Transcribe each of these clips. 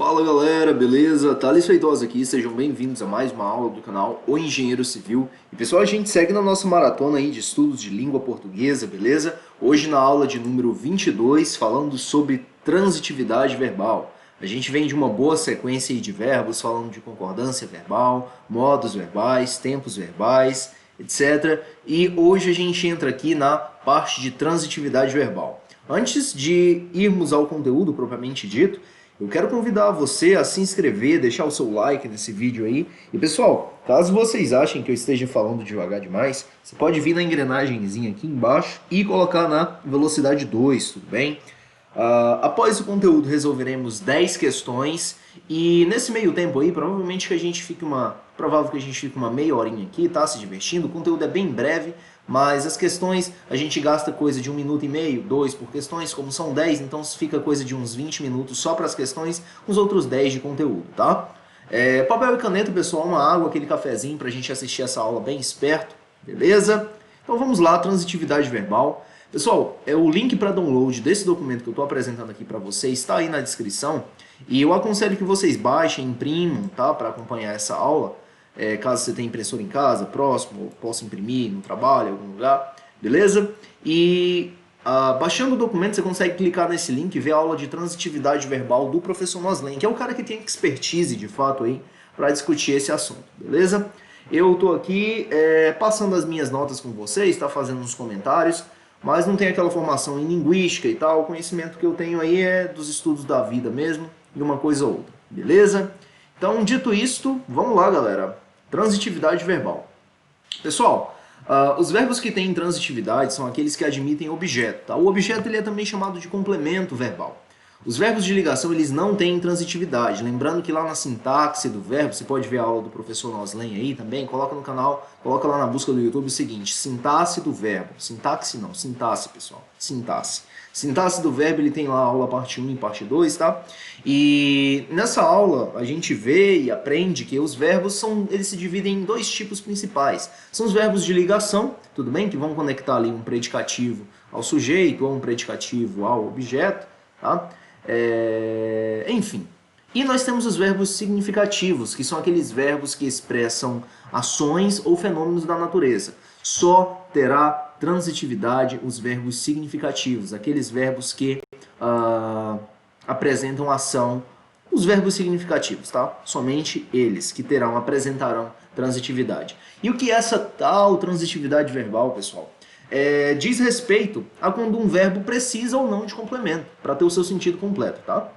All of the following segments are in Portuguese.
Fala galera, beleza? Thales Feitosa aqui, sejam bem-vindos a mais uma aula do canal O Engenheiro Civil. E pessoal, a gente segue na nossa maratona aí de estudos de língua portuguesa, beleza? Hoje na aula de número 22, falando sobre transitividade verbal. A gente vem de uma boa sequência aí de verbos, falando de concordância verbal, modos verbais, tempos verbais, etc. E hoje a gente entra aqui na parte de transitividade verbal. Antes de irmos ao conteúdo propriamente dito, eu quero convidar você a se inscrever, deixar o seu like nesse vídeo aí. E pessoal, caso vocês achem que eu esteja falando devagar demais, você pode vir na engrenagemzinha aqui embaixo e colocar na velocidade 2, tudo bem? Após o conteúdo resolveremos 10 questões e nesse meio tempo aí provavelmente que a gente fique uma meia horinha aqui, tá? Se divertindo. O conteúdo é bem breve, mas as questões a gente gasta coisa de 1 minuto e meio, 2 por questões, como são 10, então fica coisa de uns 20 minutos só para as questões, os outros 10 de conteúdo, tá? Papel e caneta, pessoal, uma água, aquele cafezinho para a gente assistir essa aula bem esperto, beleza? Então vamos lá, transitividade verbal. Pessoal, o link para download desse documento que eu estou apresentando aqui para vocês está aí na descrição e eu aconselho que vocês baixem, imprimam, tá, para acompanhar essa aula. Caso você tenha impressora em casa, próximo, ou possa imprimir no trabalho, em algum lugar, beleza? E baixando o documento você consegue clicar nesse link e ver a aula de transitividade verbal do professor Noslen, que é o cara que tem expertise de fato aí para discutir esse assunto, beleza? Eu estou aqui passando as minhas notas com vocês, tá, fazendo uns comentários, mas não tenho aquela formação em linguística e tal. O conhecimento que eu tenho aí é dos estudos da vida mesmo, de uma coisa ou outra, beleza? Então, dito isto, vamos lá, galera. Transitividade verbal. Pessoal, os verbos que têm transitividade são aqueles que admitem objeto, tá? O objeto ele é também chamado de complemento verbal. Os verbos de ligação eles não têm transitividade. Lembrando que lá na sintaxe do verbo, você pode ver a aula do professor Noslen aí também, coloca no canal, coloca lá na busca do YouTube o seguinte, sintaxe do verbo. Sintaxe não, sintaxe, pessoal. Sintaxe. Sintaxe do verbo, ele tem lá a aula parte 1 e parte 2, tá? E nessa aula a gente vê e aprende que os verbos eles se dividem em dois tipos principais. São os verbos de ligação, tudo bem? Que vão conectar ali um predicativo ao sujeito ou um predicativo ao objeto, tá? Enfim. E nós temos os verbos significativos, que são aqueles verbos que expressam ações ou fenômenos da natureza. Só terá transitividade os verbos significativos, aqueles verbos que apresentam ação, os verbos significativos, tá? Somente eles que apresentarão transitividade. E o que é essa tal transitividade verbal, pessoal? Diz respeito a quando um verbo precisa ou não de complemento, para ter o seu sentido completo, tá?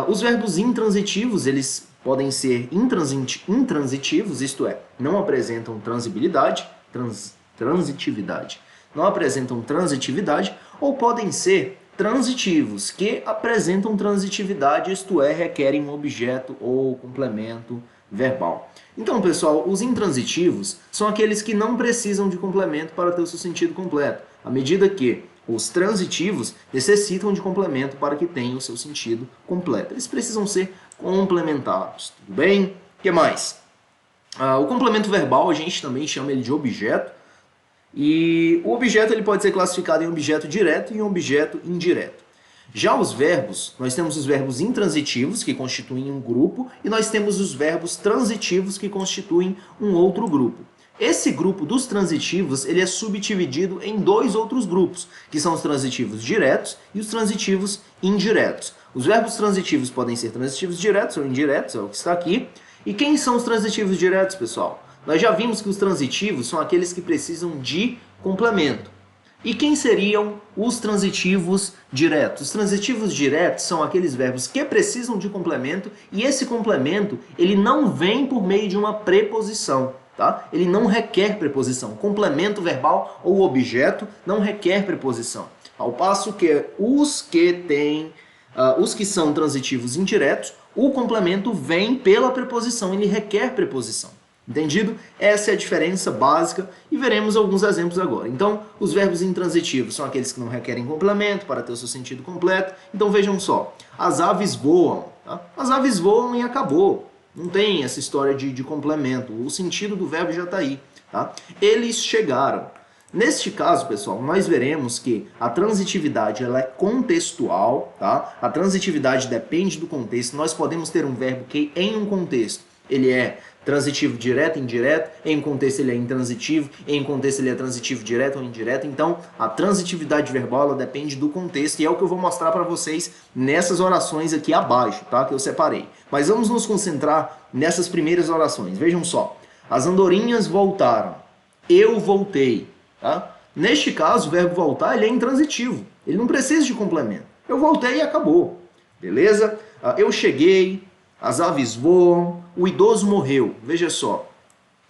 Os verbos intransitivos, eles podem ser intransitivos, isto é, não apresentam transitividade, não apresentam transitividade, ou podem ser transitivos, que apresentam transitividade, isto é, requerem um objeto ou complemento verbal. Então, pessoal, os intransitivos são aqueles que não precisam de complemento para ter o seu sentido completo, à medida que os transitivos necessitam de complemento para que tenham o seu sentido completo. Eles precisam ser complementados, tudo bem? O que mais? O complemento verbal a gente também chama ele de objeto, e o objeto ele pode ser classificado em objeto direto e em objeto indireto. Já os verbos, nós temos os verbos intransitivos, que constituem um grupo, e nós temos os verbos transitivos, que constituem um outro grupo. Esse grupo dos transitivos ele é subdividido em dois outros grupos, que são os transitivos diretos e os transitivos indiretos. Os verbos transitivos podem ser transitivos diretos ou indiretos, é o que está aqui. E quem são os transitivos diretos, pessoal? Nós já vimos que os transitivos são aqueles que precisam de complemento. E quem seriam os transitivos diretos? Os transitivos diretos são aqueles verbos que precisam de complemento e esse complemento ele não vem por meio de uma preposição, tá? Ele não requer preposição. Complemento verbal ou objeto não requer preposição. Ao passo que os que são transitivos indiretos, o complemento vem pela preposição, ele requer preposição. Entendido? Essa é a diferença básica e veremos alguns exemplos agora. Então, os verbos intransitivos são aqueles que não requerem complemento para ter o seu sentido completo. Então, vejam só. As aves voam. Tá? As aves voam e acabou. Não tem essa história de complemento. O sentido do verbo já está aí. Tá? Eles chegaram. Neste caso, pessoal, nós veremos que a transitividade ela é contextual, tá? A transitividade depende do contexto. Nós podemos ter um verbo que em um contexto ele é transitivo direto, indireto, em um contexto ele é intransitivo, em um contexto ele é transitivo direto ou indireto. Então, a transitividade verbal ela depende do contexto e é o que eu vou mostrar para vocês nessas orações aqui abaixo, tá? Que eu separei. Mas vamos nos concentrar nessas primeiras orações. Vejam só. As andorinhas voltaram. Eu voltei. Tá? Neste caso, o verbo voltar ele é intransitivo. Ele não precisa de complemento. Eu voltei e acabou. Beleza? Eu cheguei, as aves voam, o idoso morreu. Veja só.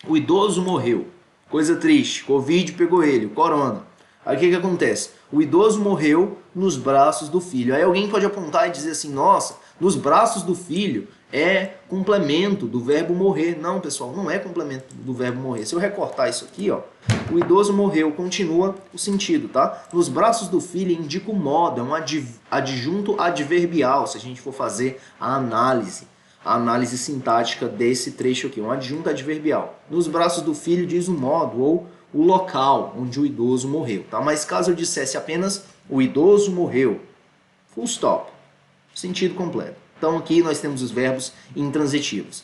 O idoso morreu. Coisa triste. Covid pegou ele, o corona. Aí o que acontece? O idoso morreu nos braços do filho. Aí alguém pode apontar e dizer assim, nossa, nos braços do filho é complemento do verbo morrer. Não, pessoal, não é complemento do verbo morrer. Se eu recortar isso aqui, ó, o idoso morreu, continua o sentido, tá? Nos braços do filho indica o modo, é um adjunto adverbial, se a gente for fazer a análise sintática desse trecho aqui, um adjunto adverbial. Nos braços do filho diz o modo ou o local onde o idoso morreu, tá? Mas caso eu dissesse apenas o idoso morreu, full stop, sentido completo. Então aqui nós temos os verbos intransitivos.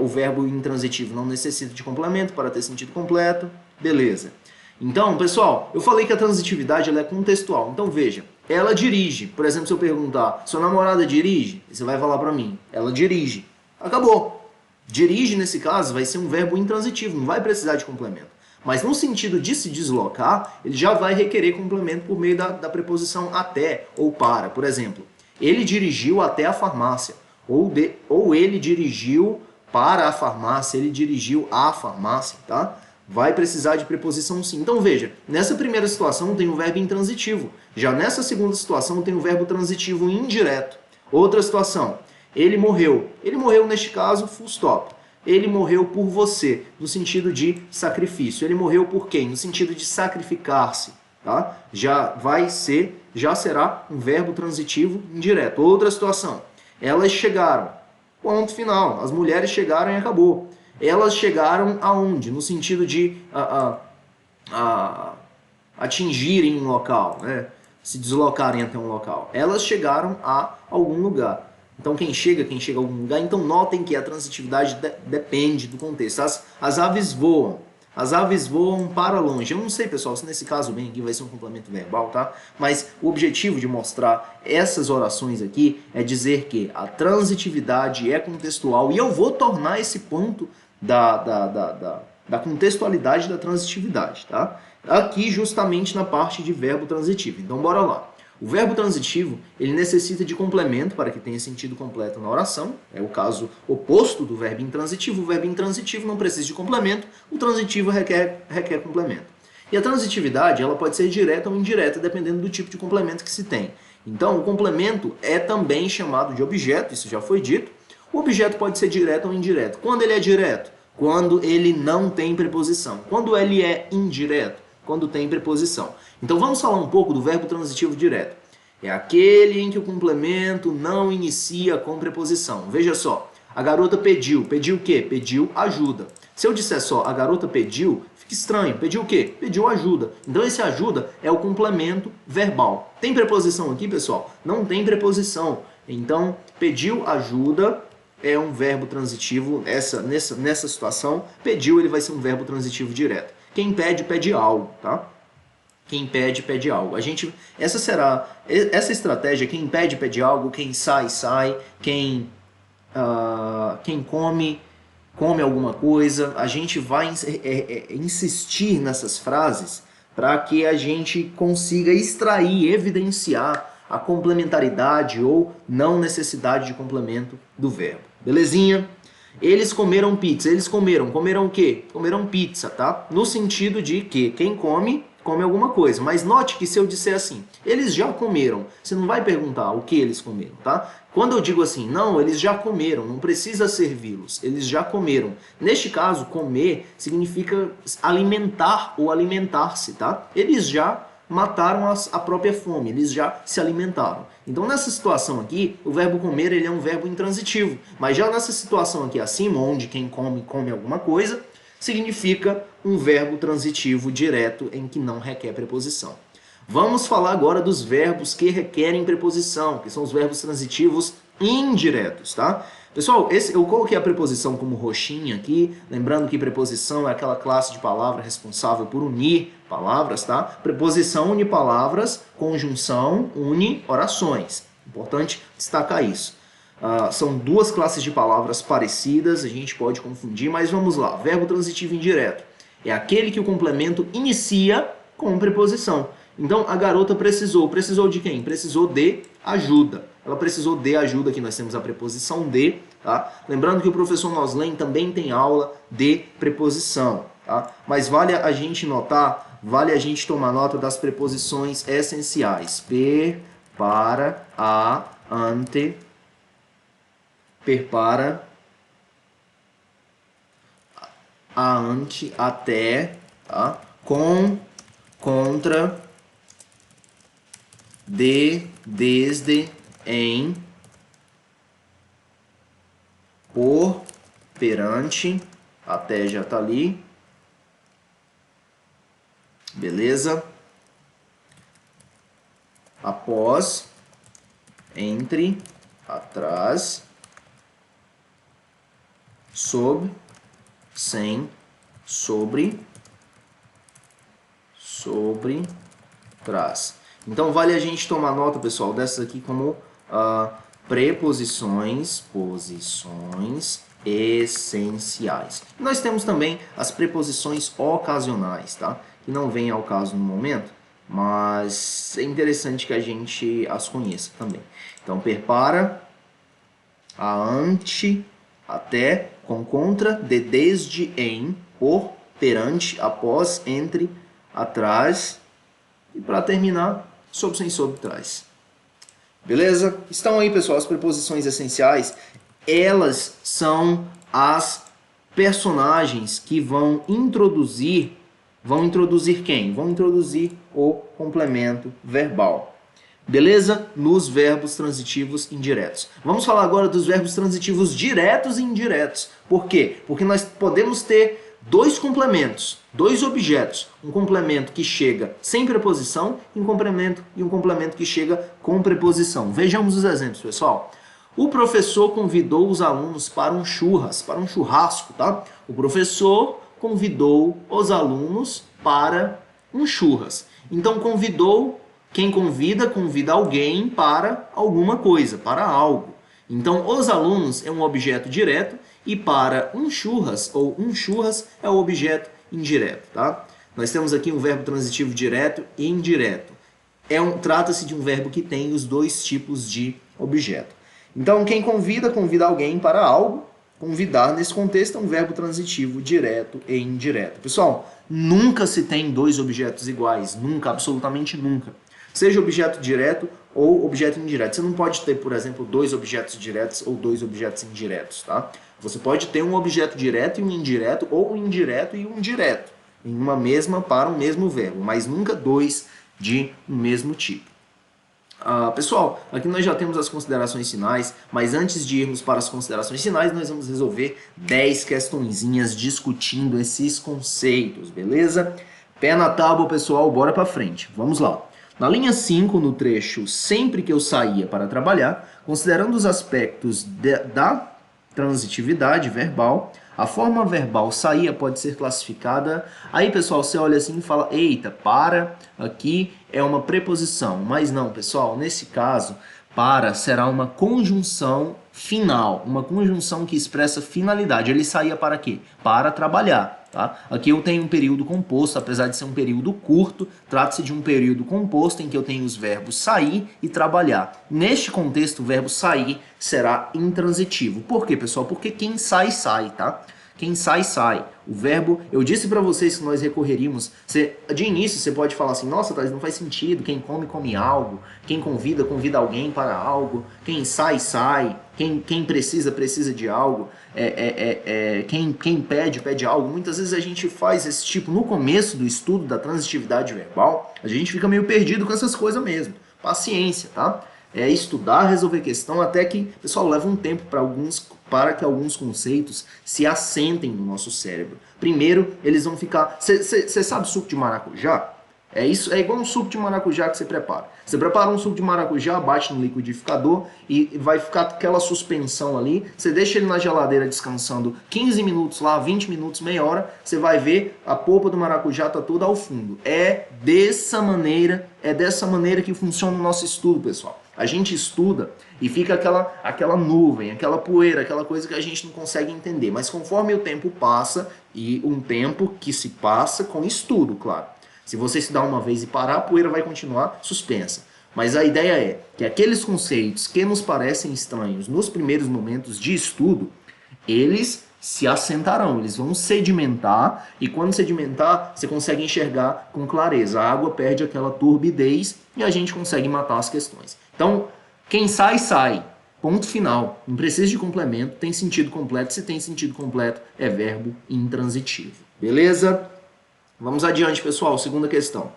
O verbo intransitivo não necessita de complemento para ter sentido completo, beleza. Então, pessoal, eu falei que a transitividade ela é contextual. Então veja, ela dirige. Por exemplo, se eu perguntar, sua namorada dirige? Você vai falar para mim, ela dirige. Acabou. Dirige, nesse caso, vai ser um verbo intransitivo, não vai precisar de complemento. Mas no sentido de se deslocar, ele já vai requerer complemento por meio da preposição até ou para. Por exemplo, ele dirigiu até a farmácia. Ou ele dirigiu para a farmácia, ele dirigiu à farmácia, tá? Vai precisar de preposição sim. Então veja, nessa primeira situação tem o verbo intransitivo. Já nessa segunda situação tem o verbo transitivo indireto. Outra situação, ele morreu. Ele morreu neste caso, full stop. Ele morreu por você, no sentido de sacrifício. Ele morreu por quem? No sentido de sacrificar-se, tá? Já será um verbo transitivo indireto. Outra situação, elas chegaram. Ponto final. As mulheres chegaram e acabou. Elas chegaram aonde? No sentido de atingirem um local, né? Se deslocarem até um local. Elas chegaram a algum lugar. Então quem chega a algum lugar. Então notem que a transitividade depende do contexto. As aves voam. As aves voam para longe. Eu não sei, pessoal, se nesse caso bem aqui vai ser um complemento verbal, tá? Mas o objetivo de mostrar essas orações aqui é dizer que a transitividade é contextual. E eu vou tornar esse ponto da contextualidade da transitividade, tá? Aqui justamente na parte de verbo transitivo. Então bora lá. O verbo transitivo, ele necessita de complemento para que tenha sentido completo na oração. É o caso oposto do verbo intransitivo. O verbo intransitivo não precisa de complemento, o transitivo requer complemento. E a transitividade, ela pode ser direta ou indireta, dependendo do tipo de complemento que se tem. Então, o complemento é também chamado de objeto, isso já foi dito. O objeto pode ser direto ou indireto. Quando ele é direto? Quando ele não tem preposição. Quando ele é indireto? Quando tem preposição. Então vamos falar um pouco do verbo transitivo direto. É aquele em que o complemento não inicia com preposição. Veja só, a garota pediu. Pediu o quê? Pediu ajuda. Se eu disser só a garota pediu, fica estranho. Pediu o quê? Pediu ajuda. Então esse ajuda é o complemento verbal. Tem preposição aqui, pessoal? Não tem preposição. Então, pediu ajuda é um verbo transitivo. Nessa situação, pediu ele vai ser um verbo transitivo direto. Quem pede, pede algo, tá? Quem pede, pede algo. Essa estratégia, quem pede, pede algo, quem sai, sai, quem come, come alguma coisa. A gente vai insistir nessas frases para que a gente consiga extrair, evidenciar a complementaridade ou não necessidade de complemento do verbo. Belezinha? Eles comeram pizza. Eles comeram o quê? Comeram pizza, tá? No sentido de que quem come, come alguma coisa. Mas note que se eu disser assim, eles já comeram, você não vai perguntar o que eles comeram, tá? Quando eu digo assim, não, eles já comeram, não precisa servi-los, eles já comeram. Neste caso, comer significa alimentar ou alimentar-se, tá? Eles já mataram a própria fome, eles já se alimentaram. Então nessa situação aqui, o verbo comer ele é um verbo intransitivo. Mas já nessa situação aqui acima, onde quem come, come alguma coisa, significa um verbo transitivo direto em que não requer preposição. Vamos falar agora dos verbos que requerem preposição, que são os verbos transitivos indiretos, tá? Pessoal, eu coloquei a preposição como roxinha aqui, lembrando que preposição é aquela classe de palavra responsável por unir palavras, tá? Preposição une palavras, conjunção une orações. Importante destacar isso. São duas classes de palavras parecidas, a gente pode confundir, mas vamos lá. Verbo transitivo indireto é aquele que o complemento inicia com preposição. Então, a garota precisou de quem? Precisou de ajuda. Ela precisou de ajuda, aqui nós temos a preposição de, tá? Lembrando que o professor Noslen também tem aula de preposição, tá? Mas vale a gente notar, vale a gente tomar nota das preposições essenciais. Per, para, a, ante, per, para, a, ante, até, tá? Com, contra, de, desde, em, por, perante, até já tá ali, beleza? Após, entre, atrás, sob, sem, sobre, trás. Então, vale a gente tomar nota, pessoal, dessas aqui como preposições, posições essenciais. Nós temos também as preposições ocasionais, tá? Que não vem ao caso no momento, mas é interessante que a gente as conheça também. Então, per, para, a, ante, até, com, contra, de, desde, em, por, perante, após, entre, atrás e, para terminar, sob, sem, sob, trás. Beleza? Estão aí, pessoal, as preposições essenciais. Elas são as personagens que vão introduzir quem? Vão introduzir o complemento verbal. Beleza? Nos verbos transitivos indiretos. Vamos falar agora dos verbos transitivos diretos e indiretos. Por quê? Porque nós podemos ter dois complementos, dois objetos. Um complemento que chega sem preposição e um complemento que chega com preposição. Vejamos os exemplos, pessoal. O professor convidou os alunos para um churrasco, tá? O professor convidou os alunos para um churras. Então, convidou, quem convida alguém para alguma coisa, para algo. Então, os alunos é um objeto direto e para um churras ou um churras é o objeto indireto, tá? Nós temos aqui um verbo transitivo direto e indireto. Trata-se de um verbo que tem os dois tipos de objeto. Então, quem convida alguém para algo. Convidar, nesse contexto, é um verbo transitivo direto e indireto. Pessoal, nunca se tem dois objetos iguais. Nunca, absolutamente nunca. Seja objeto direto ou objeto indireto. Você não pode ter, por exemplo, dois objetos diretos ou dois objetos indiretos, tá? Você pode ter um objeto direto e um indireto, ou um indireto e um direto, em uma mesma para um mesmo verbo, mas nunca dois de um mesmo tipo. Pessoal, aqui nós já temos as considerações finais, mas antes de irmos para as considerações finais, nós vamos resolver 10 questõezinhas discutindo esses conceitos, beleza? Pé na tábua, pessoal, bora para frente. Vamos lá. Na linha 5, no trecho sempre que eu saía para trabalhar, considerando os aspectos da transitividade verbal, a forma verbal saía pode ser classificada. Aí, pessoal, você olha assim e fala, eita, para, aqui é uma preposição. Mas não, pessoal, nesse caso, para será uma conjunção final, uma conjunção que expressa finalidade. Ele saía para quê? Para trabalhar, tá? Aqui eu tenho um período composto, apesar de ser um período curto, trata-se de um período composto em que eu tenho os verbos sair e trabalhar. Neste contexto, o verbo sair será intransitivo. Por quê, pessoal? Porque quem sai, sai, tá? Quem sai, sai. O verbo, eu disse para vocês que nós recorreríamos, de início você pode falar assim, nossa, Thales, não faz sentido, quem come, come algo, quem convida, convida alguém para algo, quem sai, sai, quem precisa, precisa de algo, quem pede, pede algo. Muitas vezes a gente faz esse tipo, no começo do estudo da transitividade verbal, a gente fica meio perdido com essas coisas mesmo. Paciência, tá? É estudar, resolver questão, até que, pessoal, leva um tempo para alguns para que alguns conceitos se assentem no nosso cérebro. Primeiro, eles vão ficar... Você sabe suco de maracujá? É isso, é igual um suco de maracujá que você prepara. Você prepara um suco de maracujá, bate no liquidificador e vai ficar aquela suspensão ali. Você deixa ele na geladeira descansando 15 minutos lá, 20 minutos, meia hora. Você vai ver a polpa do maracujá tá toda ao fundo. É dessa maneira que funciona o nosso estudo, pessoal. A gente estuda e fica aquela nuvem, aquela poeira, aquela coisa que a gente não consegue entender. Mas conforme o tempo passa, e um tempo que se passa com estudo, claro. Se você estudar uma vez e parar, a poeira vai continuar suspensa. Mas a ideia é que aqueles conceitos que nos parecem estranhos nos primeiros momentos de estudo, eles se assentarão, eles vão sedimentar, e quando sedimentar, você consegue enxergar com clareza. A água perde aquela turbidez e a gente consegue matar as questões. Então, quem sai, sai. Ponto final. Não precisa de complemento, tem sentido completo. Se tem sentido completo, é verbo intransitivo. Beleza? Vamos adiante, pessoal. Segunda questão.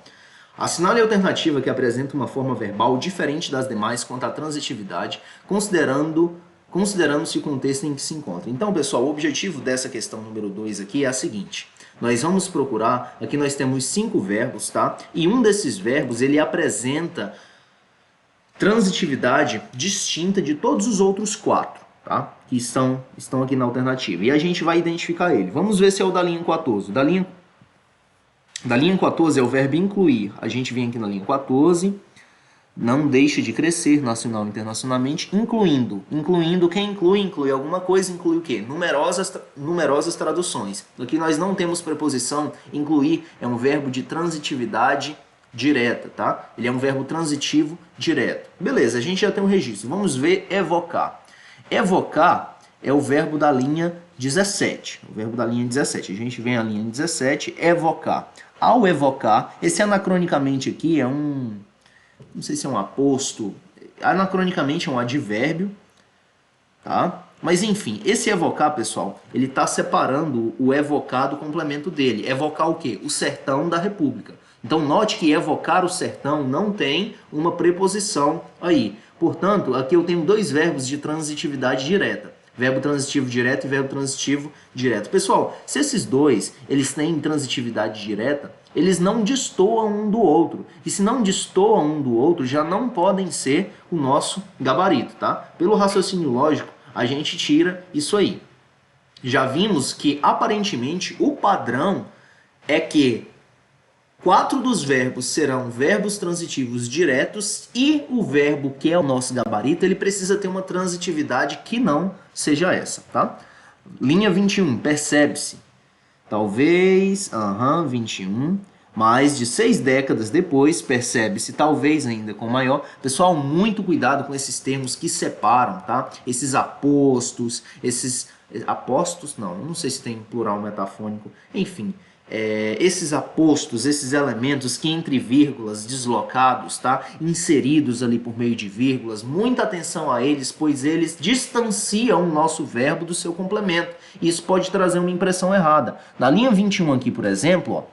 Assinale a alternativa que apresenta uma forma verbal diferente das demais quanto à transitividade, considerando-se o contexto em que se encontra. Então, pessoal, o objetivo dessa questão número 2 aqui é a seguinte. Nós vamos procurar, aqui nós temos 5 verbos, tá? E um desses verbos, ele apresenta transitividade distinta de todos os outros 4, tá? Que estão aqui na alternativa. E a gente vai identificar ele. Vamos ver se é o da linha 14. Da linha 14 é o verbo incluir. A gente vem aqui na linha 14. Não deixe de crescer nacional e internacionalmente, incluindo. Incluindo, quem inclui? Inclui alguma coisa, inclui o quê? Numerosas traduções. Aqui nós não temos preposição. Incluir é um verbo de transitividade direta, tá? Ele é um verbo transitivo direto. Beleza, a gente já tem um registro. Vamos ver evocar. Evocar é o verbo da linha 17. O verbo da linha 17. A gente vem à linha 17, evocar. Ao evocar, esse anacronicamente aqui é um... não sei se é um aposto. Anacronicamente é um advérbio, tá? Mas enfim, esse evocar, pessoal, ele está separando o evocar do complemento dele. Evocar o quê? O sertão da República. Então note que evocar o sertão não tem uma preposição aí. Portanto, aqui eu tenho 2 verbos de transitividade direta. Verbo transitivo direto e verbo transitivo direto. Pessoal, se esses 2 eles têm transitividade direta, eles não destoam um do outro. E se não destoam um do outro, já não podem ser o nosso gabarito, tá? Pelo raciocínio lógico, a gente tira isso aí. Já vimos que, aparentemente, o padrão é que 4 dos verbos serão verbos transitivos diretos e o verbo que é o nosso gabarito, ele precisa ter uma transitividade que não seja essa, tá? Linha 21, percebe-se. Talvez, 21, mais de 6 décadas depois, percebe-se, talvez ainda com maior. Pessoal, muito cuidado com esses termos que separam, tá? Esses apostos, esses... apostos? Não sei se tem plural metafônico. Enfim, esses apostos, esses elementos que entre vírgulas, deslocados, tá? Inseridos ali por meio de vírgulas, muita atenção a eles, pois eles distanciam o nosso verbo do seu complemento. E isso pode trazer uma impressão errada. Na linha 21 aqui, por exemplo, ó,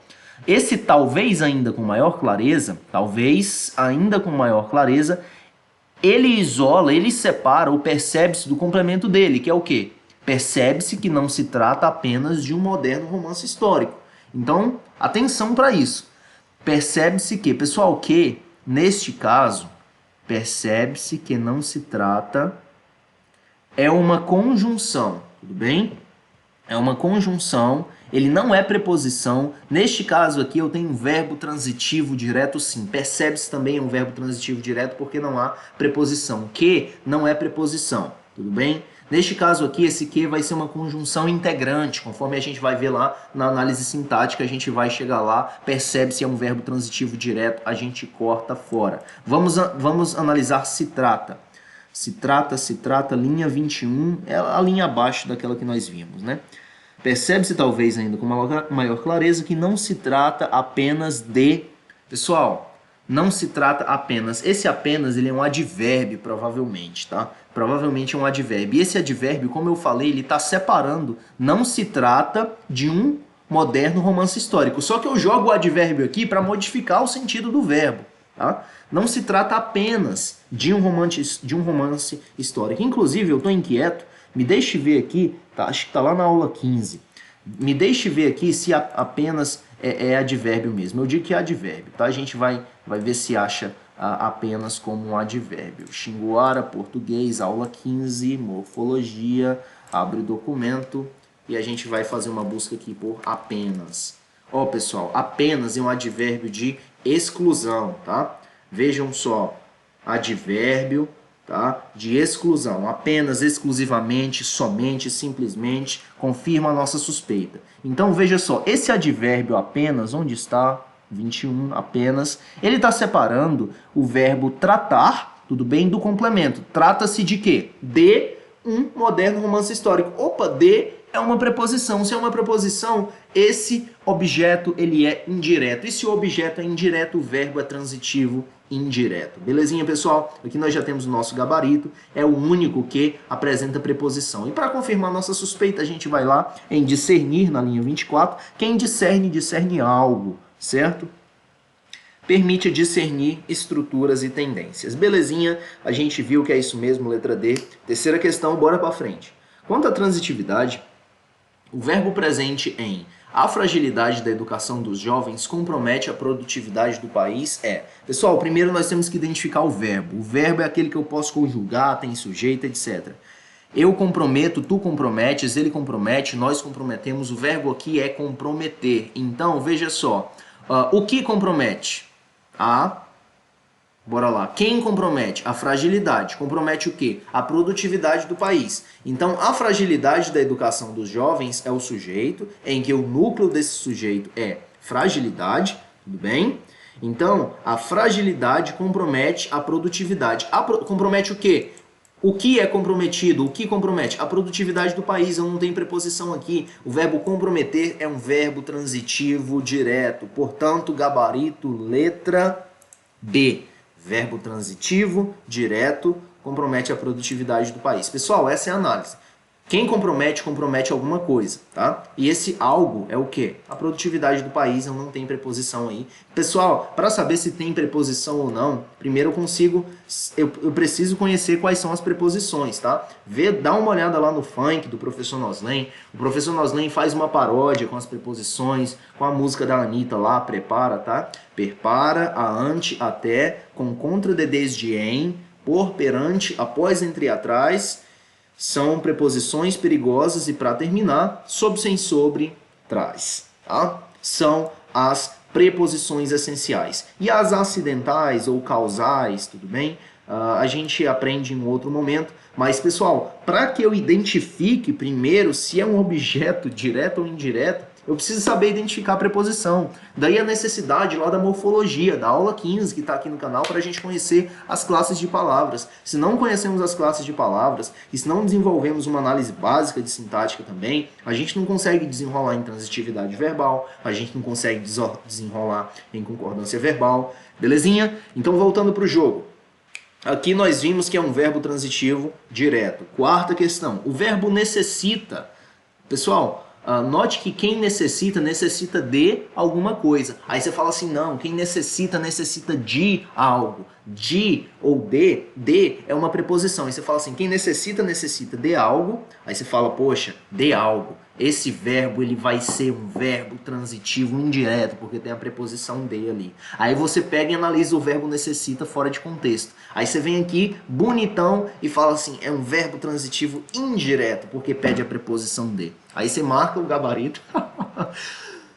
esse talvez ainda com maior clareza, ele isola, ele separa o percebe-se do complemento dele, que é o quê? Percebe-se que não se trata apenas de um moderno romance histórico. Então, atenção para isso. Percebe-se que, pessoal, que, neste caso, percebe-se que não se trata, é uma conjunção, tudo bem? É uma conjunção, ele não é preposição. Neste caso aqui eu tenho um verbo transitivo direto sim. Percebe-se também é um verbo transitivo direto porque não há preposição. Que não é preposição, tudo bem? Neste caso aqui, esse que vai ser uma conjunção integrante, conforme a gente vai ver lá na análise sintática, a gente vai chegar lá, percebe-se é um verbo transitivo direto, a gente corta fora. Vamos analisar se trata. Se trata, linha 21, é a linha abaixo daquela que nós vimos, né? Percebe-se talvez ainda com maior clareza que não se trata apenas de... Pessoal, não se trata apenas... Esse apenas, ele é um advérbio, provavelmente, tá? Provavelmente é um advérbio. E esse advérbio, como eu falei, ele está separando. Não se trata de um moderno romance histórico. Só que eu jogo o advérbio aqui para modificar o sentido do verbo, tá? Não se trata apenas de um romance histórico. Inclusive, eu estou inquieto Me deixe ver aqui, tá, acho que está lá na aula 15. Me deixe ver aqui se apenas é advérbio mesmo. Eu digo que é advérbio, tá? A gente vai ver se acha apenas como um advérbio. Xinguara, português, aula 15, morfologia, abre o documento e a gente vai fazer uma busca aqui por apenas. Ó, pessoal, apenas é um advérbio de exclusão, tá? Vejam só, advérbio, tá? De exclusão, apenas, exclusivamente, somente, simplesmente, confirma a nossa suspeita. Então, veja só, esse advérbio apenas, onde está? 21, apenas, ele está separando o verbo tratar, tudo bem, do complemento. Trata-se de quê? De um moderno romance histórico. Opa, de é uma preposição. Se é uma preposição, esse objeto ele é indireto. E se o objeto é indireto, o verbo é transitivo indireto. Belezinha, pessoal? Aqui nós já temos o nosso gabarito. É o único que apresenta preposição. E para confirmar nossa suspeita, a gente vai lá em discernir, na linha 24. Quem discerne, discerne algo, certo? Permite discernir estruturas e tendências. Belezinha? A gente viu que é isso mesmo, letra D. Terceira questão, bora para frente. Quanto à transitividade, o verbo presente em a fragilidade da educação dos jovens compromete a produtividade do país é... Pessoal, primeiro nós temos que identificar o verbo. O verbo é aquele que eu posso conjugar, tem sujeito, etc. Eu comprometo, tu comprometes, ele compromete, nós comprometemos. O verbo aqui é comprometer. Então, veja só. O que compromete? Bora lá. Quem compromete? A fragilidade. Compromete o quê? A produtividade do país. Então, a fragilidade da educação dos jovens é o sujeito, em que o núcleo desse sujeito é fragilidade, tudo bem? Então, a fragilidade compromete a produtividade. Compromete o quê? O que é comprometido? O que compromete? A produtividade do país. Eu não tenho preposição aqui. O verbo comprometer é um verbo transitivo direto. Portanto, gabarito, letra B. Verbo transitivo, direto, compromete a produtividade do país. Pessoal, essa é a análise. Quem compromete, compromete alguma coisa, tá? E esse algo é o quê? A produtividade do país, eu não tenho preposição aí. Pessoal, para saber se tem preposição ou não, primeiro eu preciso conhecer quais são as preposições, tá? Dá uma olhada lá no funk do Professor Noslen. O Professor Noslen faz uma paródia com as preposições, com a música da Anitta lá, prepara, tá? Prepara, a, ante, até, com contra de desde em, por, perante, após, entre e atrás. São preposições perigosas e, para terminar, sob, sem, sobre, traz. Tá? São as preposições essenciais. E as acidentais ou causais, tudo bem? A gente aprende em um outro momento. Mas, pessoal, para que eu identifique primeiro se é um objeto direto ou indireto, eu preciso saber identificar a preposição. Daí a necessidade lá da morfologia, da aula 15 que está aqui no canal, para a gente conhecer as classes de palavras. Se não conhecemos as classes de palavras, e se não desenvolvemos uma análise básica de sintática também, a gente não consegue desenrolar em transitividade verbal, a gente não consegue desenrolar em concordância verbal. Belezinha? Então, voltando para o jogo. Aqui nós vimos que é um verbo transitivo direto. Quarta questão. O verbo necessita. Pessoal, note que quem necessita de alguma coisa. Aí você fala assim, não, quem necessita de algo. De ou de é uma preposição. Aí você fala assim, quem necessita de algo. Aí você fala, poxa, de algo. Esse verbo ele vai ser um verbo transitivo indireto, porque tem a preposição de ali. Aí você pega e analisa o verbo necessita fora de contexto. Aí você vem aqui, bonitão, e fala assim, é um verbo transitivo indireto, porque pede a preposição de. Aí você marca o gabarito.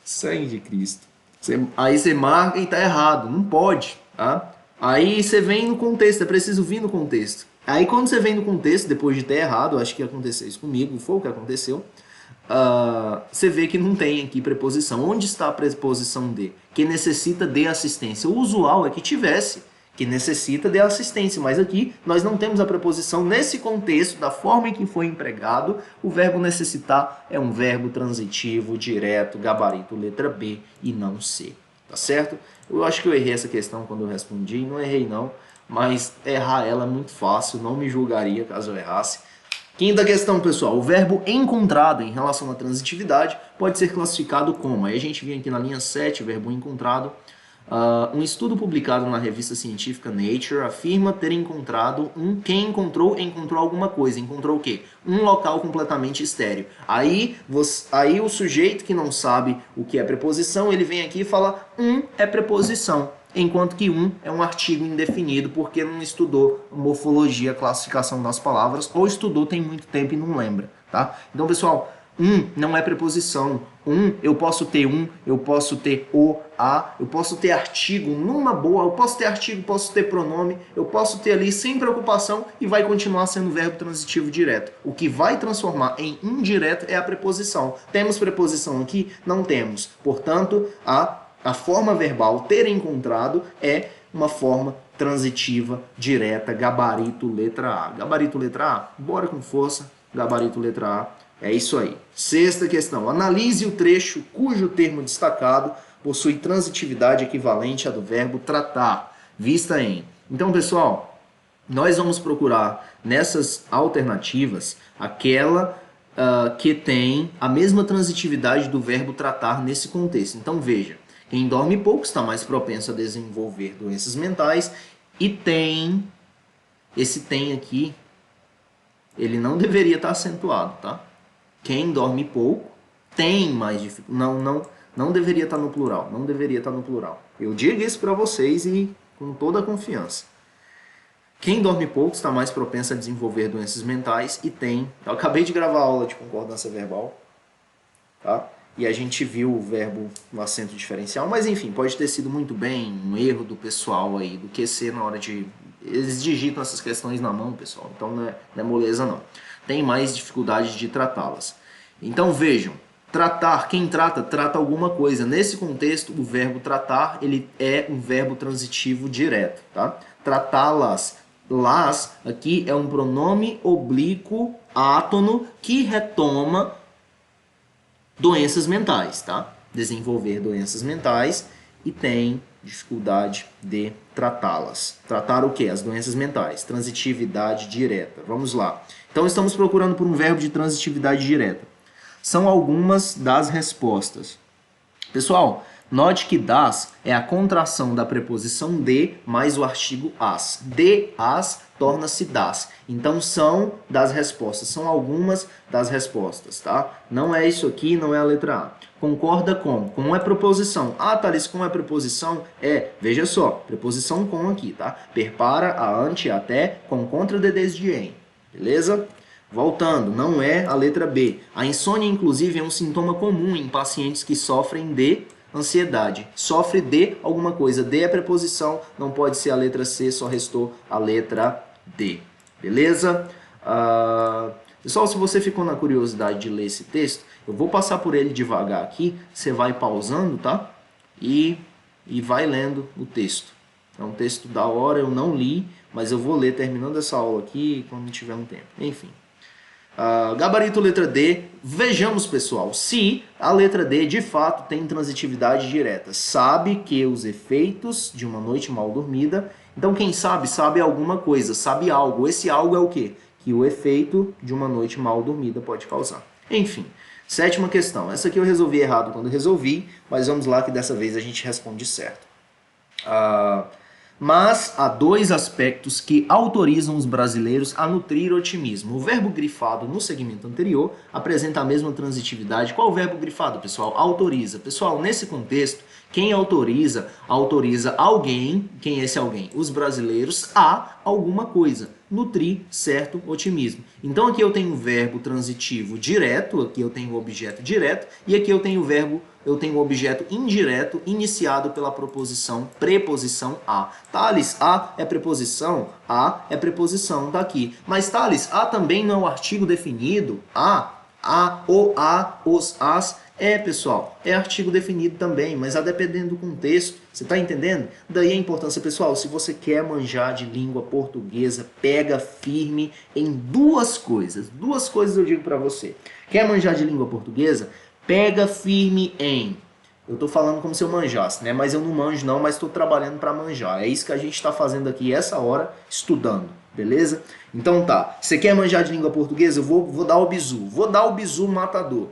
Sangue de Cristo. Aí você marca e tá errado, não pode, tá? Aí você vem no contexto, é preciso vir no contexto. Aí quando você vem no contexto, depois de ter errado, acho que aconteceu isso comigo, foi o que aconteceu, você vê que não tem aqui preposição. Onde está a preposição de? Que necessita de assistência. O usual é que tivesse, que necessita de assistência, mas aqui nós não temos a preposição nesse contexto, da forma em que foi empregado. O verbo necessitar é um verbo transitivo, direto, gabarito, letra B e não C. Tá certo? Eu acho que eu errei essa questão quando eu respondi, não errei não, mas errar ela é muito fácil, não me julgaria caso eu errasse. Quinta questão, pessoal. O verbo encontrado em relação à transitividade pode ser classificado como? Aí a gente vem aqui na linha 7, verbo encontrado. Um estudo publicado na revista científica Nature afirma ter encontrado quem encontrou alguma coisa. Encontrou o quê? Um local completamente estéril. Aí o sujeito que não sabe o que é preposição, ele vem aqui e fala é preposição. Enquanto que é um artigo indefinido, porque não estudou morfologia, classificação das palavras, ou estudou tem muito tempo e não lembra, tá? Então, pessoal, não é preposição. Eu posso ter eu posso ter o, a, eu posso ter artigo numa boa, eu posso ter artigo, posso ter pronome, eu posso ter ali sem preocupação e vai continuar sendo verbo transitivo direto. O que vai transformar em indireto é a preposição. Temos preposição aqui? Não temos. Portanto, a forma verbal ter encontrado é uma forma transitiva direta, gabarito letra A. Gabarito letra A, bora com força, gabarito letra A. É isso aí. Sexta questão. Analise o trecho cujo termo destacado possui transitividade equivalente à do verbo tratar, vista em. Então, pessoal, nós vamos procurar nessas alternativas aquela que tem a mesma transitividade do verbo tratar nesse contexto. Então, veja. Quem dorme pouco está mais propenso a desenvolver doenças mentais e tem, esse tem aqui, ele não deveria estar acentuado, tá? Quem dorme pouco tem mais dificuldade, não deveria estar no plural, não deveria estar no plural. Eu digo isso para vocês e com toda a confiança. Quem dorme pouco está mais propenso a desenvolver doenças mentais e tem, eu acabei de gravar a aula de concordância verbal, tá? E a gente viu o verbo no acento diferencial, mas enfim, pode ter sido muito bem um erro do pessoal aí, do QC na hora de... Eles digitam essas questões na mão, pessoal, então não é moleza não. Tem mais dificuldade de tratá-las. Então vejam, tratar, quem trata alguma coisa. Nesse contexto, o verbo tratar, ele é um verbo transitivo direto, tá? Tratá-las, las, aqui é um pronome oblíquo átono que retoma doenças mentais, tá? Desenvolver doenças mentais e tem dificuldade de tratá-las. Tratar o quê? As doenças mentais. Transitividade direta. Vamos lá. Então, estamos procurando por um verbo de transitividade direta. São algumas das respostas. Pessoal, note que das é a contração da preposição de mais o artigo as. De, as, torna-se das. Então, são das respostas. São algumas das respostas, tá? Não é isso aqui, não é a letra A. Concorda com. Com é preposição. Ah, Thales, com é preposição? Veja só, preposição com aqui, tá? Perpara, a, ante, até, com, contra, de, desde, em. Beleza? Voltando, não é a letra B. A insônia, inclusive, é um sintoma comum em pacientes que sofrem de ansiedade. Sofre de alguma coisa. De é preposição, não pode ser a letra C, só restou a letra D. Beleza? Pessoal, se você ficou na curiosidade de ler esse texto, eu vou passar por ele devagar aqui. Você vai pausando, tá? E vai lendo o texto. É um texto da hora, eu não li, mas eu vou ler terminando essa aula aqui quando tiver um tempo. Enfim. Gabarito letra D, vejamos pessoal, se a letra D de fato tem transitividade direta, sabe que os efeitos de uma noite mal dormida, então quem sabe, sabe alguma coisa, sabe algo, esse algo é o quê? Que o efeito de uma noite mal dormida pode causar. Enfim, sétima questão, essa aqui eu resolvi errado quando resolvi, mas vamos lá que dessa vez a gente responde certo. Mas há dois aspectos que autorizam os brasileiros a nutrir otimismo. O verbo grifado no segmento anterior apresenta a mesma transitividade. Qual o verbo grifado, pessoal? Autoriza. Pessoal, nesse contexto, quem autoriza, autoriza alguém, quem é esse alguém? Os brasileiros a alguma coisa. Nutrir certo otimismo. Então aqui eu tenho o verbo transitivo direto, aqui eu tenho o objeto direto, e aqui eu tenho o verbo, eu tenho o objeto indireto iniciado pela preposição a. Thales, a é preposição? A é preposição daqui. Mas Thales, a também não é o artigo definido? O, a, os, as... pessoal, é artigo definido também, mas a dependendo do contexto, você está entendendo? Daí a importância, pessoal, se você quer manjar de língua portuguesa, pega firme em duas coisas. Duas coisas eu digo para você. Quer manjar de língua portuguesa? Pega firme em... Eu estou falando como se eu manjasse, né? Mas eu não manjo não, mas estou trabalhando para manjar. É isso que a gente está fazendo aqui essa hora, estudando, beleza? Então tá, você quer manjar de língua portuguesa? Eu vou dar o bizu. Vou dar o bizu matador.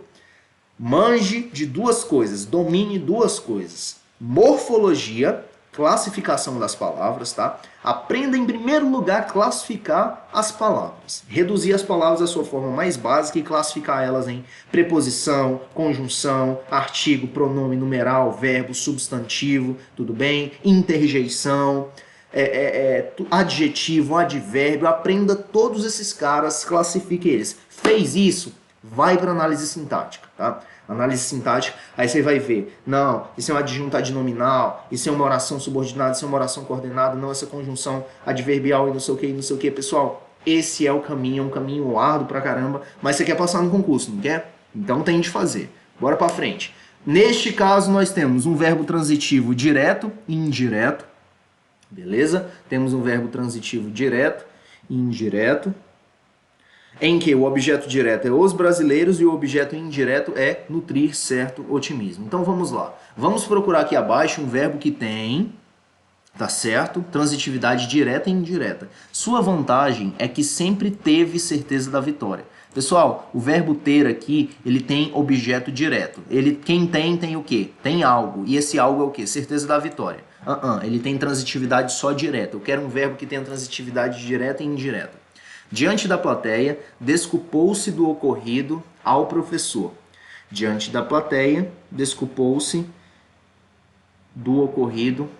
Manje de duas coisas, domine duas coisas. morfologia, classificação das palavras, tá? Aprenda em primeiro lugar a classificar as palavras. Reduzir as palavras à sua forma mais básica e classificar elas em preposição, conjunção, artigo, pronome, numeral, verbo, substantivo, tudo bem? Interjeição, adjetivo, advérbio. Aprenda todos esses caras, classifique eles. Fez isso? Vai para análise sintática, tá? Análise sintática, aí você vai ver, não, isso é um adjunto adnominal, isso é uma oração subordinada, isso é uma oração coordenada, não, essa conjunção adverbial e não sei o que, pessoal, esse é o caminho, é um caminho árduo pra caramba, mas você quer passar no concurso, não quer? Então tem de fazer. Bora pra frente. Neste caso, nós temos um verbo transitivo direto e indireto, beleza? Temos um verbo transitivo direto e indireto, em que o objeto direto é os brasileiros e o objeto indireto é nutrir certo otimismo. Então vamos lá. Vamos procurar aqui abaixo um verbo que tem, tá certo? Transitividade direta e indireta. Sua vantagem é que sempre teve certeza da vitória. Pessoal, o verbo ter aqui, ele tem objeto direto. Quem tem o quê? Tem algo. E esse algo é o quê? Certeza da vitória. Ele tem transitividade só direta. Eu quero um verbo que tenha transitividade direta e indireta. Diante da plateia, desculpou-se do ocorrido ao professor. Diante da plateia, desculpou-se do ocorrido.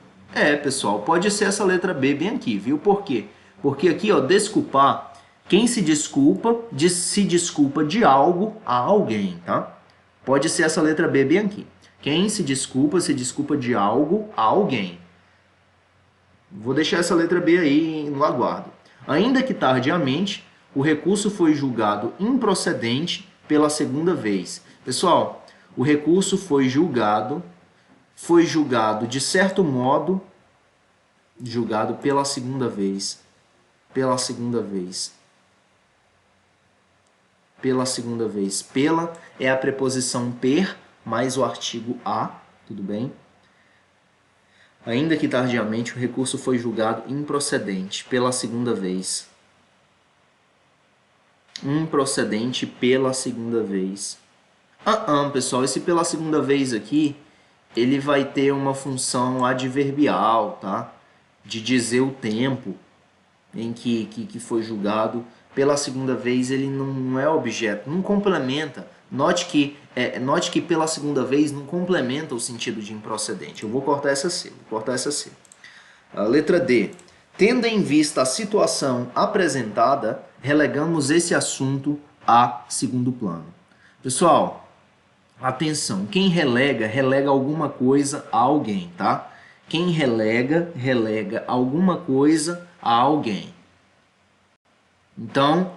Pessoal, pode ser essa letra B bem aqui, viu? Por quê? Porque aqui, ó, desculpar, quem se desculpa de algo a alguém, tá? Pode ser essa letra B bem aqui. Quem se desculpa de algo a alguém. Vou deixar essa letra B aí no aguardo. Ainda que tardiamente, o recurso foi julgado improcedente pela segunda vez. Pessoal, o recurso foi julgado de certo modo, julgado pela segunda vez. Pela segunda vez. Pela é a preposição per mais o artigo a, tudo bem? Ainda que tardiamente, o recurso foi julgado improcedente pela segunda vez. Improcedente pela segunda vez. Pessoal, esse pela segunda vez aqui, ele vai ter uma função adverbial, tá? De dizer o tempo em que foi julgado. Pela segunda vez, ele não é objeto, não complementa. Note que pela segunda vez não complementa o sentido de improcedente. Eu vou cortar essa C. A letra D. Tendo em vista a situação apresentada, relegamos esse assunto a segundo plano. Pessoal, atenção. Quem relega alguma coisa a alguém, tá? Quem relega alguma coisa a alguém. Então,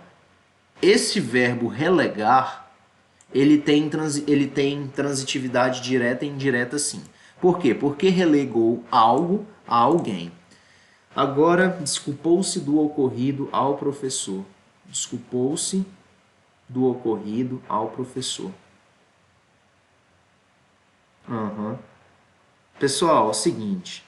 esse verbo relegar, ele tem transitividade direta e indireta sim. Por quê? Porque relegou algo a alguém. Agora, desculpou-se do ocorrido ao professor. Desculpou-se do ocorrido ao professor. Pessoal, é o seguinte.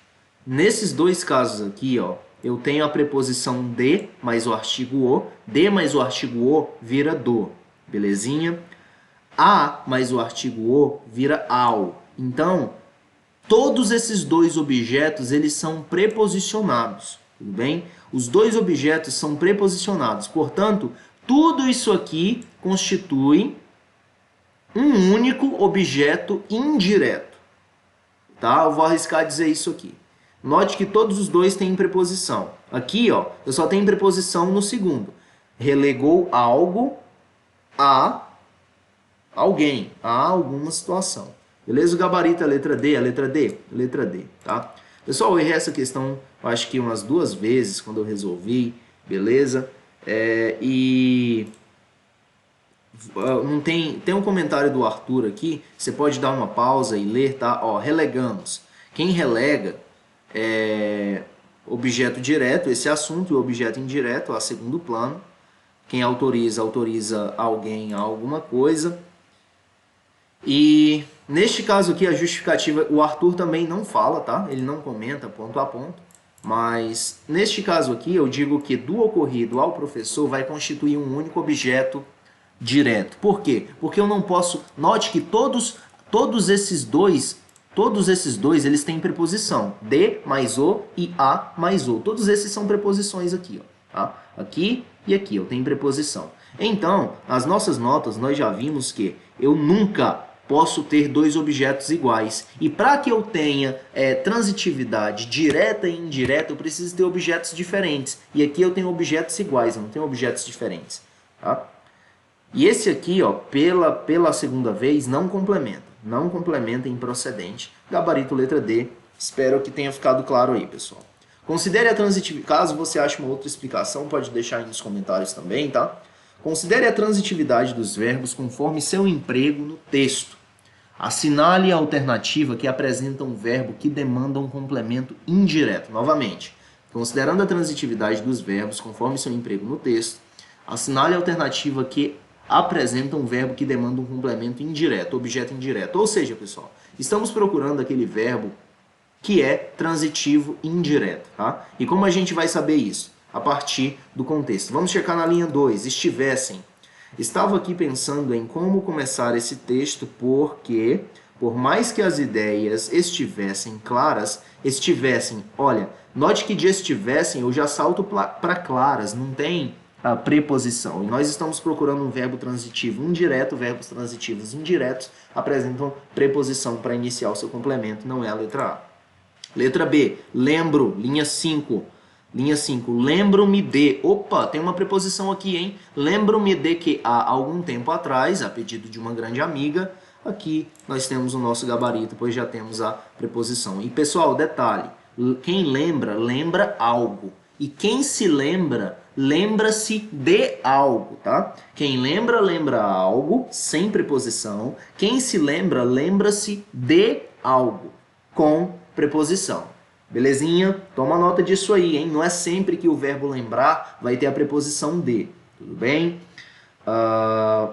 Nesses dois casos aqui, ó, eu tenho a preposição de mais o artigo o. De mais o artigo o vira do. Belezinha? A mais o artigo o vira ao. Então, todos esses dois objetos, eles são preposicionados, tudo bem? Os dois objetos são preposicionados. Portanto, tudo isso aqui constitui um único objeto indireto. Tá? Eu vou arriscar dizer isso aqui. Note que todos os dois têm preposição. Aqui, ó, eu só tenho preposição no segundo. Relegou algo a alguém, a alguma situação. Beleza? O gabarito é a letra D, letra D, tá? Pessoal, eu errei essa questão, eu acho que umas 2 vezes quando eu resolvi, beleza? Não tem um comentário do Arthur aqui, você pode dar uma pausa e ler, tá? Ó, relegamos. Quem relega é objeto direto, esse assunto, e o objeto indireto, a segundo plano. Quem autoriza alguém a alguma coisa. E neste caso aqui, a justificativa, o Arthur também não fala, tá? Ele não comenta ponto a ponto. Mas neste caso aqui, eu digo que do ocorrido ao professor vai constituir um único objeto direto. Por quê? Porque eu não posso... Note que todos esses dois Todos esses dois, eles têm preposição. De mais o e a mais o. Todos esses são preposições aqui, ó, tá? Aqui e aqui, eu tenho preposição. Então, nas nossas notas, nós já vimos que eu nunca posso ter dois objetos iguais. E para que eu tenha transitividade direta e indireta, eu preciso ter objetos diferentes. E aqui eu tenho objetos iguais, eu não tenho objetos diferentes, tá? E esse aqui, ó, pela segunda vez, não complementa. Não complementa em procedente. Gabarito letra D. Espero que tenha ficado claro aí, pessoal. Considere a transitividade. Caso você ache uma outra explicação, pode deixar aí nos comentários também, tá? Considere a transitividade dos verbos conforme seu emprego no texto. Assinale a alternativa que apresenta um verbo que demanda um complemento indireto. Novamente, considerando a transitividade dos verbos conforme seu emprego no texto, assinale a alternativa que apresenta um verbo que demanda um complemento indireto, objeto indireto. Ou seja, pessoal, estamos procurando aquele verbo que é transitivo indireto, tá? E como a gente vai saber isso? A partir do contexto. Vamos checar na linha 2, estivessem. Estava aqui pensando em como começar esse texto porque, por mais que as ideias estivessem claras, olha, note que de estivessem eu já salto para claras, não tem a preposição. E nós estamos procurando um verbo transitivo indireto, verbos transitivos indiretos apresentam preposição para iniciar o seu complemento, não é a letra A. Letra B, lembro, linha 5. Linha 5, lembro-me de... Opa, tem uma preposição aqui, hein? Lembro-me de que há algum tempo atrás, a pedido de uma grande amiga, aqui nós temos o nosso gabarito, pois já temos a preposição. E, pessoal, detalhe, quem lembra, lembra algo. E quem se lembra, lembra-se de algo, tá? Quem lembra, lembra algo, sem preposição. Quem se lembra, lembra-se de algo, com preposição. Belezinha? Toma nota disso aí, hein? Não é sempre que o verbo lembrar vai ter a preposição de, tudo bem?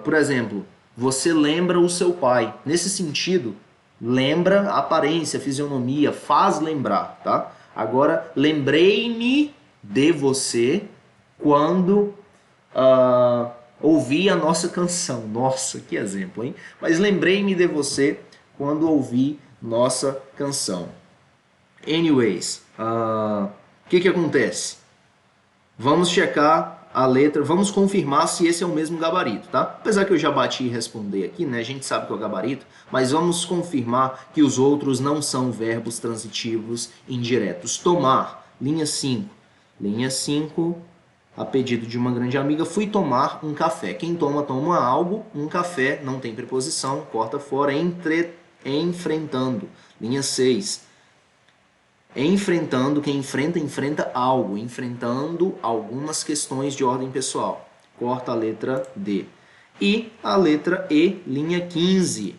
Por exemplo, você lembra o seu pai. Nesse sentido, lembra a aparência, a fisionomia, faz lembrar, tá? Agora, lembrei-me de você quando ouvi a nossa canção. Nossa, que exemplo, hein? Mas lembrei-me de você quando ouvi nossa canção. Anyways, o que acontece? Vamos checar a letra, vamos confirmar se esse é o mesmo gabarito, tá? Apesar que eu já bati e responder aqui, né? A gente sabe que é o gabarito, mas vamos confirmar que os outros não são verbos transitivos indiretos. Tomar, linha 5. Linha 5, a pedido de uma grande amiga, fui tomar um café. Quem toma, toma algo, um café, não tem preposição, corta fora, enfrentando. Linha 6. Enfrentando, quem enfrenta, enfrenta algo. Enfrentando algumas questões de ordem pessoal. Corta a letra D. E a letra E, linha 15.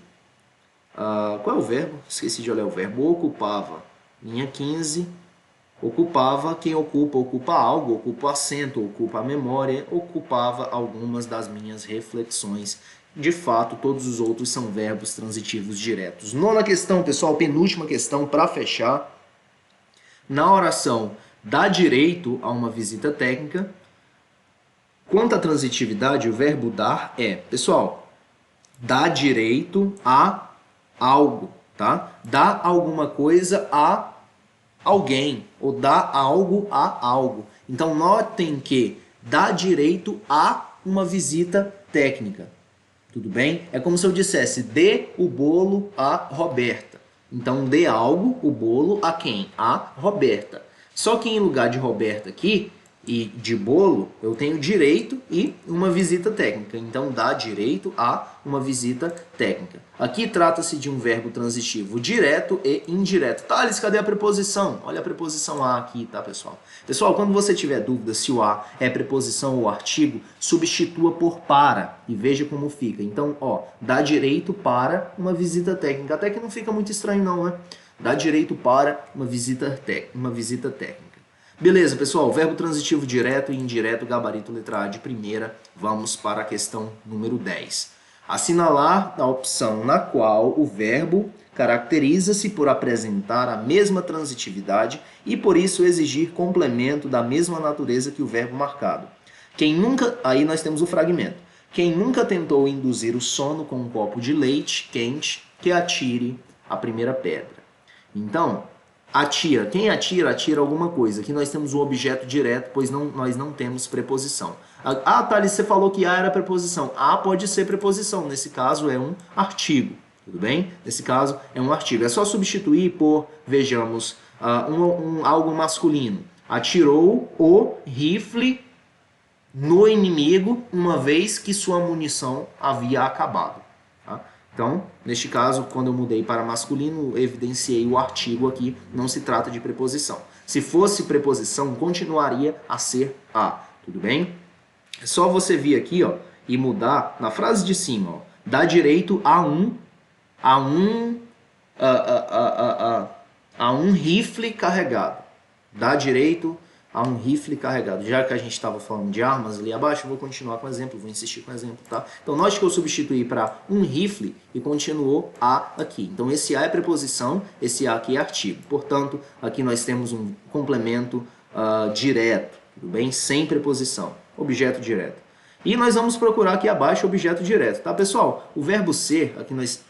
Qual é o verbo? Esqueci de olhar o verbo. Ocupava. Linha 15. Ocupava, quem ocupa, ocupa algo, ocupa assento, ocupa a memória, ocupava algumas das minhas reflexões. De fato, todos os outros são verbos transitivos diretos. Nona questão, pessoal, penúltima questão para fechar. Na oração, dá direito a uma visita técnica. Quanto à transitividade, o verbo dar é, pessoal, dá direito a algo, tá? Dá alguma coisa a alguém, ou dá algo a algo. Então, notem que dá direito a uma visita técnica. Tudo bem? É como se eu dissesse, dê o bolo a Roberta. Então, dê algo, o bolo, a quem? A Roberta. Só que em lugar de Roberta aqui, e de bolo, eu tenho direito e uma visita técnica. Então, dá direito a uma visita técnica. Aqui trata-se de um verbo transitivo direto e indireto. Thales, cadê a preposição? Olha a preposição a aqui, tá, pessoal? Pessoal, quando você tiver dúvida se o a é preposição ou artigo, substitua por para e veja como fica. Então, ó, dá direito para uma visita técnica. Até que não fica muito estranho não, né? Dá direito para uma visita técnica. Beleza, pessoal, verbo transitivo direto e indireto, gabarito letra A de primeira. Vamos para a questão número 10. Assinalar a opção na qual o verbo caracteriza-se por apresentar a mesma transitividade e por isso exigir complemento da mesma natureza que o verbo marcado. Quem nunca... Aí nós temos o fragmento. Quem nunca tentou induzir o sono com um copo de leite quente, que atire a primeira pedra. Então, atira. Quem atira, atira alguma coisa. Aqui nós temos um objeto direto, pois nós não temos preposição. Ah, Thales, você falou que a era preposição. A pode ser preposição. Nesse caso, é um artigo. Tudo bem? Nesse caso, é um artigo. É só substituir por, vejamos, algo masculino. Atirou o rifle no inimigo uma vez que sua munição havia acabado. Tá? Então, neste caso, quando eu mudei para masculino, evidenciei o artigo aqui, não se trata de preposição. Se fosse preposição, continuaria a ser a. Tudo bem? É só você vir aqui, ó, e mudar na frase de cima, ó, dá direito a um rifle carregado. Dá direito a um rifle carregado. Já que a gente estava falando de armas ali abaixo, eu vou continuar com o exemplo, vou insistir com o exemplo, tá? Então, note que eu substituí para um rifle e continuou a aqui. Então, esse a é preposição, esse a aqui é artigo. Portanto, aqui nós temos um complemento direto, tudo bem? Sem preposição, objeto direto. E nós vamos procurar aqui abaixo objeto direto, tá, pessoal? O verbo ser,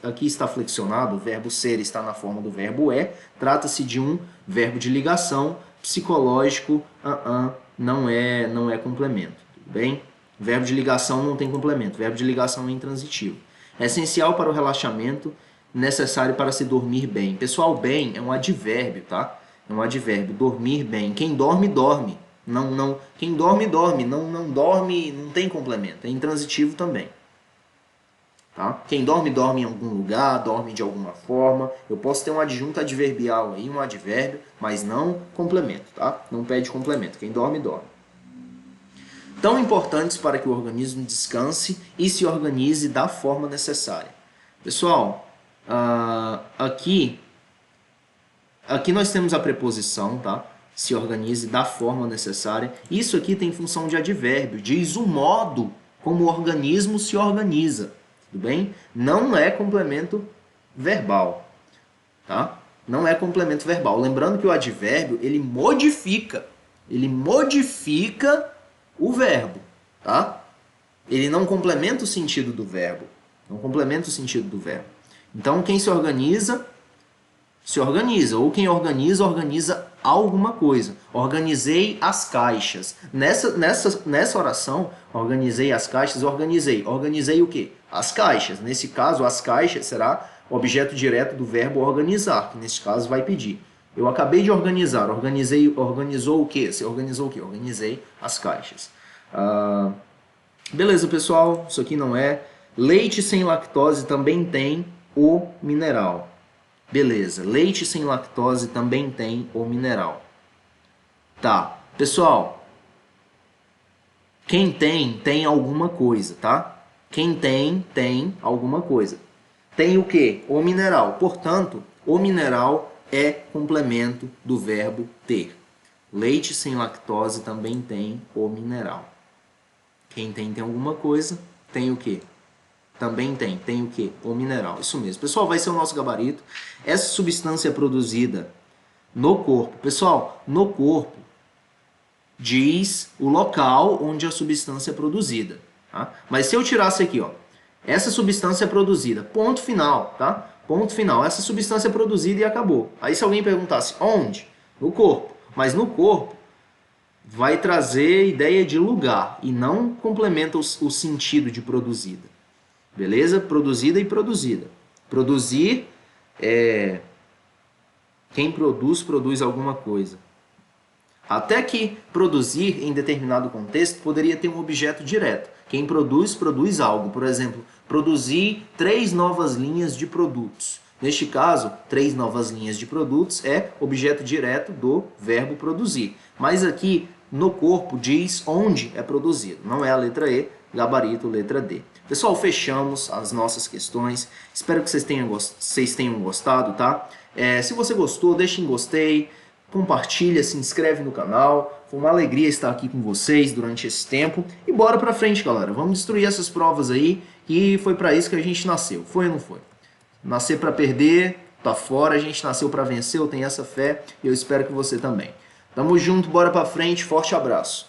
aqui está flexionado, o verbo ser está na forma do verbo é, trata-se de um verbo de ligação psicológico, não é complemento, tudo bem? Verbo de ligação não tem complemento, verbo de ligação é intransitivo. É essencial para o relaxamento, necessário para se dormir bem. Pessoal, bem é um advérbio, tá? É um advérbio, dormir bem. Quem dorme, dorme. Quem dorme, dorme. Não dorme, não tem complemento. É intransitivo também. Tá? Quem dorme, dorme em algum lugar, dorme de alguma forma. Eu posso ter um adjunto adverbial aí, um advérbio, mas não complemento, tá? Não pede complemento. Quem dorme, dorme. Tão importantes para que o organismo descanse e se organize da forma necessária. Pessoal, aqui nós temos a preposição, tá? Se organize da forma necessária. Isso aqui tem função de advérbio, diz o modo como o organismo se organiza. Tudo bem? Não é complemento verbal, tá? Não é complemento verbal. Lembrando que o advérbio, ele modifica o verbo, tá? Ele não complementa o sentido do verbo. Não complementa o sentido do verbo. Então, quem se organiza, ou quem organiza, organiza alguma coisa. Organizei as caixas. Nessa oração, organizei as caixas, organizei. Organizei o quê? As caixas. Nesse caso, as caixas será objeto direto do verbo organizar, que nesse caso vai pedir. Eu acabei de organizar. Organizou o quê? Você organizou o quê? Organizei as caixas. Beleza, pessoal. Isso aqui não é. Leite sem lactose também tem o mineral. Beleza, leite sem lactose também tem o mineral. Tá, pessoal, quem tem alguma coisa, tá? Quem tem alguma coisa. Tem o quê? O mineral. Portanto, o mineral é complemento do verbo ter. Leite sem lactose também tem o mineral. Quem tem alguma coisa, tem o quê? Também tem o quê? O mineral, isso mesmo. Pessoal, vai ser o nosso gabarito. Essa substância é produzida no corpo. Pessoal, no corpo diz o local onde a substância é produzida. Tá? Mas se eu tirasse aqui, ó, essa substância é produzida, ponto final, tá? Ponto final. Essa substância é produzida e acabou. Aí se alguém perguntasse onde? No corpo. Mas no corpo vai trazer ideia de lugar e não complementa o sentido de produzida. Beleza? Produzida e produzida. Produzir é... Quem produz alguma coisa. Até que produzir, em determinado contexto, poderia ter um objeto direto. Quem produz algo. Por exemplo, produzir 3 novas linhas de produtos. Neste caso, 3 novas linhas de produtos é objeto direto do verbo produzir. Mas aqui, no corpo, diz onde é produzido. Não é a letra E, gabarito, letra D. Pessoal, fechamos as nossas questões. Espero que vocês tenham gostado, tá? Se você gostou, deixe em gostei, compartilha, se inscreve no canal. Foi uma alegria estar aqui com vocês durante esse tempo. E bora pra frente, galera. Vamos destruir essas provas aí, que foi pra isso que a gente nasceu. Foi ou não foi? Nascer pra perder, tá fora. A gente nasceu pra vencer, eu tenho essa fé. E eu espero que você também. Tamo junto, bora pra frente. Forte abraço.